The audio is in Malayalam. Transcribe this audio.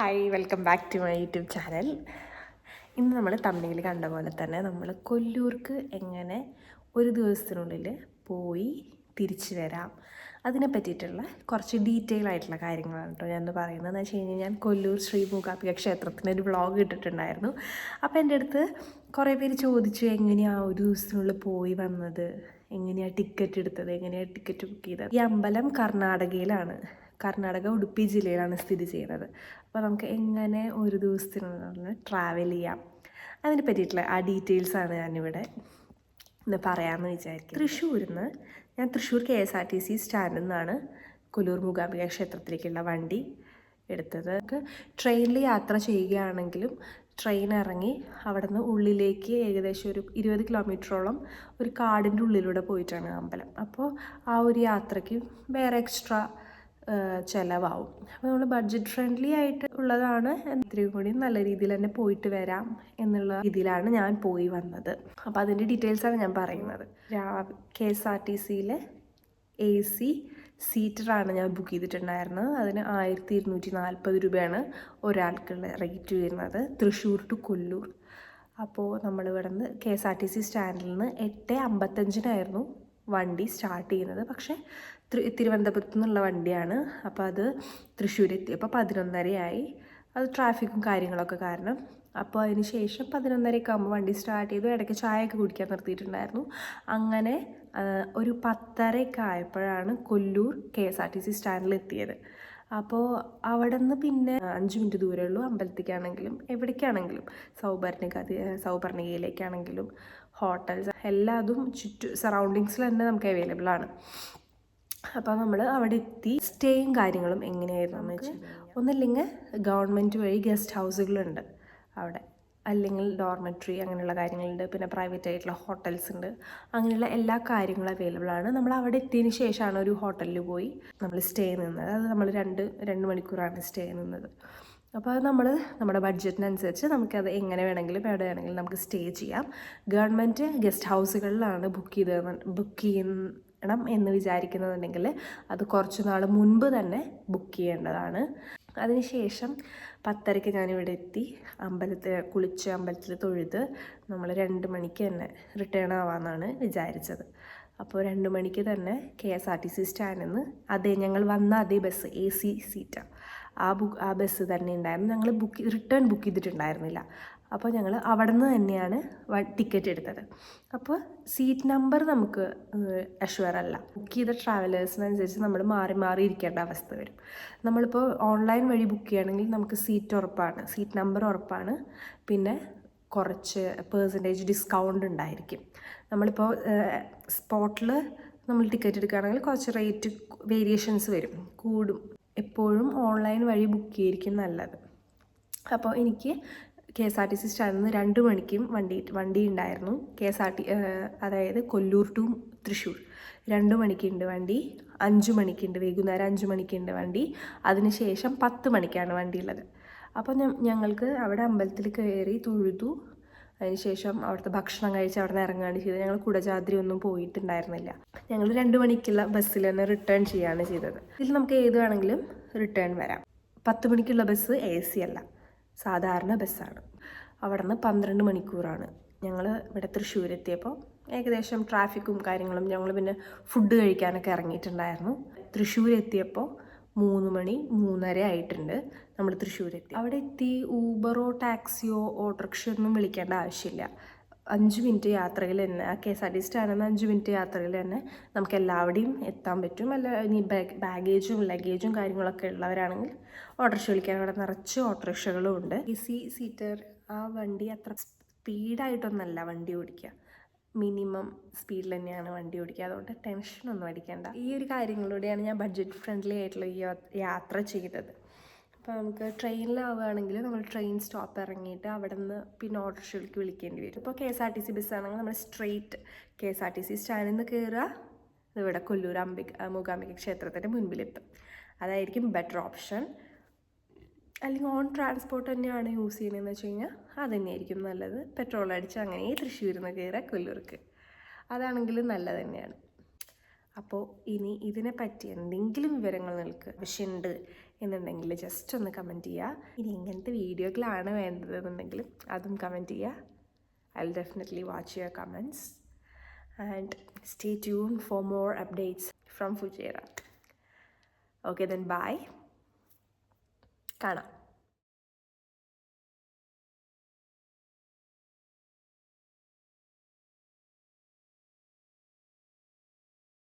Hi, welcome back to my YouTube channel. ഇന്ന് നമ്മൾ തമിഴിൽ കണ്ട പോലെ തന്നെ നമ്മൾ കൊല്ലൂർക്ക് എങ്ങനെ ഒരു ദിവസത്തിനുള്ളിൽ പോയി തിരിച്ചു വരാം അതിനെ പറ്റിയിട്ടുള്ള കുറച്ച് ഡീറ്റെയിൽ ആയിട്ടുള്ള കാര്യങ്ങളാണ് കേട്ടോ ഞാൻ പറയുന്നത്. എന്ന് വെച്ച് കഴിഞ്ഞാൽ ഞാൻ കൊല്ലൂർ ശ്രീ മൂകാംബിക ക്ഷേത്രത്തിൻ്റെ ഒരു വ്ളോഗ് ഇട്ടിട്ടുണ്ടായിരുന്നു. അപ്പോൾ എൻ്റെ അടുത്ത് കുറേ പേര് ചോദിച്ചു എങ്ങനെയാണ് ഒരു ദിവസത്തിനുള്ളിൽ പോയി വന്നത്, എങ്ങനെയാണ് ടിക്കറ്റ് എടുത്തത്, എങ്ങനെയാണ് ടിക്കറ്റ് ബുക്ക് ചെയ്തത്. ഈ അമ്പലം കർണാടകയിലാണ്, കർണാടക ഉടുപ്പി ജില്ലയിലാണ് സ്ഥിതി ചെയ്യുന്നത്. അപ്പോൾ നമുക്ക് എങ്ങനെ ഒരു ദിവസത്തിനുള്ളിൽ ട്രാവൽ ചെയ്യാം അതിനെ പറ്റിയിട്ടുള്ള ആ ഡീറ്റെയിൽസാണ് ഞാനിവിടെ ഇന്ന് പറയാമെന്ന് വിചാരിക്കും. ഞാൻ തൃശ്ശൂർ KSRTC സ്റ്റാൻഡിൽ നിന്നാണ് കൊല്ലൂർ മൂകാംബിക ക്ഷേത്രത്തിലേക്കുള്ള വണ്ടി എടുത്തത്. ട്രെയിനിൽ യാത്ര ചെയ്യുകയാണെങ്കിലും ട്രെയിൻ ഇറങ്ങി അവിടെ നിന്ന് ഉള്ളിലേക്ക് ഏകദേശം ഒരു 20 കിലോമീറ്ററോളം ഒരു കാടിൻ്റെ ഉള്ളിലൂടെ പോയിട്ടാണ് അമ്പലം. അപ്പോൾ ആ ഒരു യാത്രയ്ക്ക് വേറെ എക്സ്ട്രാ ചിലവാകും. അപ്പോൾ നമ്മൾ ബഡ്ജറ്റ് ഫ്രണ്ട്ലി ആയിട്ട് ഉള്ളതാണ്, ഇത്രയും കൂടി നല്ല രീതിയിൽ തന്നെ പോയിട്ട് വരാം എന്നുള്ള രീതിയിലാണ് ഞാൻ പോയി വന്നത്. അപ്പോൾ അതിൻ്റെ ഡീറ്റെയിൽസാണ് ഞാൻ പറയുന്നത്. KSRTCയിലെ AC സീറ്ററാണ് ഞാൻ ബുക്ക് ചെയ്തിട്ടുണ്ടായിരുന്നത്. അതിന് 1240 രൂപയാണ് ഒരാൾക്കുള്ള റേറ്റ് വരുന്നത്, തൃശ്ശൂർ ടു കൊല്ലൂർ. അപ്പോൾ നമ്മളിവിടെ നിന്ന് KSRTC സ്റ്റാൻഡിൽ നിന്ന് 8:55 വണ്ടി സ്റ്റാർട്ട് ചെയ്യുന്നത്. പക്ഷേ തിരുവനന്തപുരത്തു നിന്നുള്ള വണ്ടിയാണ്. അപ്പോൾ അത് തൃശ്ശൂർ എത്തിയപ്പോൾ 11:30 അത് ട്രാഫിക്കും കാര്യങ്ങളൊക്കെ കാരണം. അപ്പോൾ അതിന് ശേഷം 11:30 ആകുമ്പോൾ വണ്ടി സ്റ്റാർട്ട് ചെയ്തു. ഇടയ്ക്ക് ചായയൊക്കെ കുടിക്കാൻ നിർത്തിയിട്ടുണ്ടായിരുന്നു. അങ്ങനെ ഒരു 10:30 ആയപ്പോഴാണ് കൊല്ലൂർ KSRTC സ്റ്റാൻഡിൽ എത്തിയത്. അപ്പോൾ അവിടെ നിന്ന് പിന്നെ 5 മിനിറ്റ് ദൂരമേ ഉള്ളൂ അമ്പലത്തേക്കാണെങ്കിലും എവിടേക്കാണെങ്കിലും, സൗപർണികയിലേക്കാണെങ്കിലും ഹോട്ടൽസ് എല്ലാതും സറൗണ്ടിങ്സിൽ തന്നെ നമുക്ക് അവൈലബിൾ ആണ്. അപ്പോൾ നമ്മൾ അവിടെ എത്തി. സ്റ്റേയും കാര്യങ്ങളും എങ്ങനെയായിരുന്നു എന്ന് വെച്ചാൽ, ഒന്നില്ലെങ്കിൽ ഗവൺമെൻറ് വഴി ഗസ്റ്റ് ഹൗസുകളുണ്ട് അവിടെ, അല്ലെങ്കിൽ ഡോർമെട്രി അങ്ങനെയുള്ള കാര്യങ്ങളുണ്ട്, പിന്നെ പ്രൈവറ്റ് ആയിട്ടുള്ള ഹോട്ടൽസ് ഉണ്ട്. അങ്ങനെയുള്ള എല്ലാ കാര്യങ്ങളും അവൈലബിൾ ആണ്. നമ്മൾ അവിടെ എത്തിയതിന് ശേഷമാണ് ഒരു ഹോട്ടലിൽ പോയി നമ്മൾ സ്റ്റേ നിന്നത്. അത് നമ്മൾ രണ്ട് മണിക്കൂറാണ് സ്റ്റേ നിന്നത്. അപ്പോൾ അത് നമ്മുടെ ബഡ്ജറ്റിനനുസരിച്ച് നമുക്കത് എങ്ങനെ വേണമെങ്കിലും എവിടെ വേണമെങ്കിലും നമുക്ക് സ്റ്റേ ചെയ്യാം. ഗവൺമെൻറ് ഗസ്റ്റ് ഹൗസുകളിലാണ് ബുക്ക് ചെയ്യണം എന്ന് വിചാരിക്കുന്നുണ്ടെങ്കിൽ അത് കുറച്ച് നാൾ മുൻപ് തന്നെ ബുക്ക് ചെയ്യേണ്ടതാണ്. അതിനുശേഷം 10:30 ഞാനിവിടെ എത്തി. കുളിച്ച് അമ്പലത്തിൽ തൊഴുത് നമ്മൾ 2 മണിക്ക് തന്നെ റിട്ടേൺ ആവാമെന്നാണ് വിചാരിച്ചത്. അപ്പോൾ 2 മണിക്ക് തന്നെ KSRTC സ്റ്റാൻഡിൽ നിന്ന് ഞങ്ങൾ വന്ന അതേ ബസ് AC സീറ്റാണ്, ആ ബസ് തന്നെ ഉണ്ടായിരുന്നു. ഞങ്ങൾ റിട്ടേൺ ബുക്ക് ചെയ്തിട്ടുണ്ടായിരുന്നില്ല. അപ്പോൾ ഞങ്ങൾ അവിടെ നിന്ന് തന്നെയാണ് ടിക്കറ്റ് എടുത്തത്. അപ്പോൾ സീറ്റ് നമ്പർ നമുക്ക് അഷ്വർ അല്ല. ബുക്ക് ചെയ്ത ട്രാവലേഴ്സിനനുസരിച്ച് നമ്മൾ മാറി ഇരിക്കേണ്ട അവസ്ഥ വരും. നമ്മളിപ്പോൾ ഓൺലൈൻ വഴി ബുക്ക് ചെയ്യുകയാണെങ്കിൽ നമുക്ക് സീറ്റ് നമ്പർ ഉറപ്പാണ്. പിന്നെ കുറച്ച് % ഡിസ്കൗണ്ട് ഉണ്ടായിരിക്കും. നമ്മളിപ്പോൾ സ്പോട്ടിൽ നമ്മൾ ടിക്കറ്റ് എടുക്കുകയാണെങ്കിൽ കുറച്ച് റേറ്റ് വേരിയേഷൻസ് കൂടും. എപ്പോഴും ഓൺലൈൻ വഴി ബുക്ക് ചെയ്തിരിക്കും നല്ലത്. അപ്പോൾ എനിക്ക് KSRTC സ്റ്റാൻഡിൽ നിന്ന് 2 മണിക്കും വണ്ടി ഉണ്ടായിരുന്നു. അതായത് കൊല്ലൂർ ടു തൃശ്ശൂർ 2 മണിക്കുണ്ട് വണ്ടി, 5 മണിക്കുണ്ട്, വൈകുന്നേരം 5 മണിക്കുണ്ട് വണ്ടി. അതിനുശേഷം 10 മണിക്കാണ് വണ്ടി ഉള്ളത്. അപ്പോൾ ഞങ്ങൾക്ക് അവിടെ അമ്പലത്തിൽ കയറി തൊഴുതു. അതിനുശേഷം അവിടുത്തെ ഭക്ഷണം കഴിച്ച് അവിടെ നിന്ന് ഇറങ്ങുകയാണ് ചെയ്തത്. ഞങ്ങൾ കുടജാദ്രി ഒന്നും പോയിട്ടുണ്ടായിരുന്നില്ല. ഞങ്ങൾ 2 മണിക്കുള്ള ബസ്സിൽ തന്നെ റിട്ടേൺ ചെയ്യുകയാണ് ചെയ്തത്. ഇതിൽ നമുക്ക് ഏത് വേണമെങ്കിലും റിട്ടേൺ വരാം. 10 മണിക്കുള്ള ബസ് AC അല്ല, സാധാരണ ബസ്സാണ്. അവിടെ നിന്ന് 12 മണിക്കൂറാണ്. ഞങ്ങൾ ഇവിടെ തൃശ്ശൂർ എത്തിയപ്പോൾ ഏകദേശം ട്രാഫിക്കും കാര്യങ്ങളും, ഞങ്ങൾ പിന്നെ ഫുഡ് കഴിക്കാനൊക്കെ ഇറങ്ങിയിട്ടുണ്ടായിരുന്നു. തൃശ്ശൂർ എത്തിയപ്പോൾ 3 മണി 3:30 ആയിട്ടുണ്ട്. നമ്മൾ തൃശ്ശൂരെത്തി. അവിടെ എത്തി ഊബറോ ടാക്സിയോ ഓട്ടോറിക്ഷയോ ഒന്നും വിളിക്കേണ്ട ആവശ്യമില്ല. 5 മിനിറ്റ് യാത്രയിൽ തന്നെ KSRTC സ്റ്റാൻഡിൽ നിന്ന് 5 മിനിറ്റ് യാത്രയിൽ തന്നെ നമുക്ക് എല്ലാവിടെയും എത്താൻ പറ്റും. അല്ല ഇനി ബാഗേജും ലഗേജും കാര്യങ്ങളൊക്കെ ഉള്ളവരാണെങ്കിൽ ഓട്ടോറിക്ഷ വിളിക്കാൻ അവിടെ നിറച്ച് ഓട്ടോറിക്ഷകളും ഉണ്ട്. AC സീറ്റർ ആ വണ്ടി അത്ര സ്പീഡായിട്ടൊന്നല്ല വണ്ടി ഓടിക്കുക, മിനിമം സ്പീഡിൽ തന്നെയാണ് വണ്ടി ഓടിക്കുക. അതുകൊണ്ട് ടെൻഷനൊന്നും അടിക്കേണ്ട. ഈ ഒരു കാര്യങ്ങളിലൂടെയാണ് ഞാൻ ബഡ്ജറ്റ് ഫ്രണ്ട്ലി ആയിട്ടുള്ള ഈ യാത്ര ചെയ്തത്. അപ്പോൾ നമുക്ക് ട്രെയിനിലാവുകയാണെങ്കിൽ നമ്മൾ ട്രെയിൻ സ്റ്റോപ്പ് ഇറങ്ങിയിട്ട് അവിടെ നിന്ന് പിന്നെ ഓട്ടോറിക്ഷയിലേക്ക് വിളിക്കേണ്ടി വരും. ഇപ്പോൾ KSRTC ബസ്സാണെങ്കിൽ നമ്മൾ സ്ട്രെയിറ്റ് KSRTC സ്റ്റാൻഡിൽ നിന്ന് കയറുക, ഇവിടെ കൊല്ലൂർ മൂകാംബിക ക്ഷേത്രത്തിൻ്റെ മുൻപിലെത്തും. അതായിരിക്കും ബെറ്റർ ഓപ്ഷൻ. അല്ലെങ്കിൽ ഓൺ ട്രാൻസ്പോർട്ട് തന്നെയാണ് യൂസ് ചെയ്യുന്നതെന്ന് വെച്ച് കഴിഞ്ഞാൽ അത് തന്നെയായിരിക്കും നല്ലത്. പെട്രോൾ അടിച്ച് അങ്ങനെ തൃശ്ശൂരിൽ നിന്ന് കയറുക കൊല്ലൂർക്ക്, അതാണെങ്കിലും നല്ലത് തന്നെയാണ്. അപ്പോൾ ഇനി ഇതിനെപ്പറ്റി എന്തെങ്കിലും വിവരങ്ങൾ നിങ്ങൾക്ക് ആവശ്യമുണ്ട് എന്നുണ്ടെങ്കിൽ ജസ്റ്റ് ഒന്ന് കമൻറ്റ് ചെയ്യുക. ഇനി ഇങ്ങനത്തെ വീഡിയോകളാണ് വേണ്ടതെന്നുണ്ടെങ്കിലും അതും കമൻറ്റ് ചെയ്യുക. I'll definitely watch your comments and stay tuned for more updates from Fujairah. Okay then, bye. കാണാം.